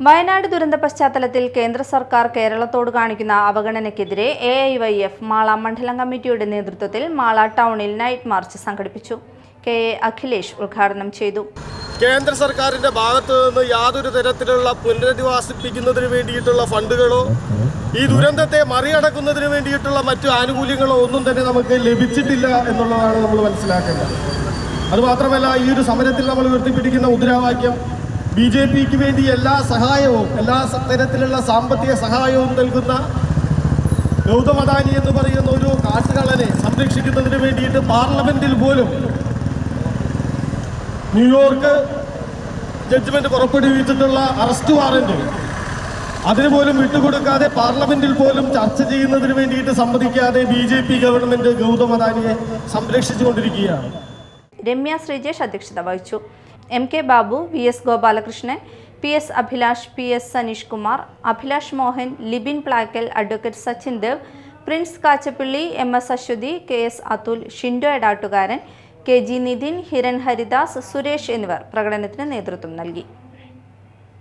വയനാട് ദുരന്ത പശ്ചാത്തലത്തിൽ കേന്ദ്ര സർക്കാർ കേരളത്തോട് കാണിക്കുന്ന അവഗണനയ്ക്കെതിരെ AIYF മാള മണ്ഡലം കമ്മിറ്റിയുടെ നേതൃത്വത്തിൽ മാള ടൗണിൽ നൈറ്റ് മാർച്ച് സംഘടിപ്പിച്ചു. KA അഖിലേഷ് ഉദ്ഘാടനം ചെയ്തു. കേന്ദ്ര സർക്കാരിന്റെ ഭാഗത്തു നിന്ന് യാതൊരു തരത്തിലുള്ള പുനരധിവാസിപ്പിക്കുന്നതിന് വേണ്ടിയിട്ടുള്ള ഫണ്ടുകളോ ഈ ദുരന്തത്തെ മറികടക്കുന്നതിന് വേണ്ടിയിട്ടുള്ള മറ്റു ആനുകൂല്യങ്ങളോ ഒന്നും തന്നെ നമുക്ക് ലഭിച്ചിട്ടില്ല എന്നുള്ളതാണ് നമ്മൾ മനസ്സിലാക്കേണ്ടത്. അതുമാത്രമല്ല, ഈ ഒരു സമരത്തിൽ നമ്മൾ ഉയർത്തിപ്പിടിക്കുന്ന മുദ്രാവാക്യം BJPക്ക് വേണ്ടി എല്ലാ സഹായവും, എല്ലാ തരത്തിലുള്ള സാമ്പത്തിക സഹായവും നൽകുന്ന ഗൗതം അദാനി എന്ന് പറയുന്ന ഒരു കാട്ടുകള്ളനെ സംരക്ഷിക്കുന്നതിന് വേണ്ടിയിട്ട് പാർലമെന്റിൽ പോലും ന്യൂയോർക്ക് ജഡ്ജ്മെന്റ് പുറപ്പെടുവിച്ചിട്ടുള്ള അറസ്റ്റ് വാറന്റ് അതിനുപോലും വിട്ടുകൊടുക്കാതെ പാർലമെന്റിൽ പോലും ചർച്ച ചെയ്യുന്നതിന് വേണ്ടിയിട്ട് സമ്മതിക്കാതെ BJP ഗവൺമെന്റ് ഗൗതം അദാനിയെ സംരക്ഷിച്ചുകൊണ്ടിരിക്കുകയാണ്. രമ്യ ശ്രീജേഷ് അധ്യക്ഷത വഹിച്ചു. MK Babu, VS Gopalakrishnan, PS Abhilash, PS Saneesh Kumar, Abhilash Mohan, Libin Plakkal, advocate Sachin Dev, Prince Kachappilly, MS Aswathy, KS Athul, Shindo Edattukaran, KG Nithin, Hiran Haridas, Suresh എന്നിവർ പ്രകടനത്തിന് നേതൃത്വം നൽകി.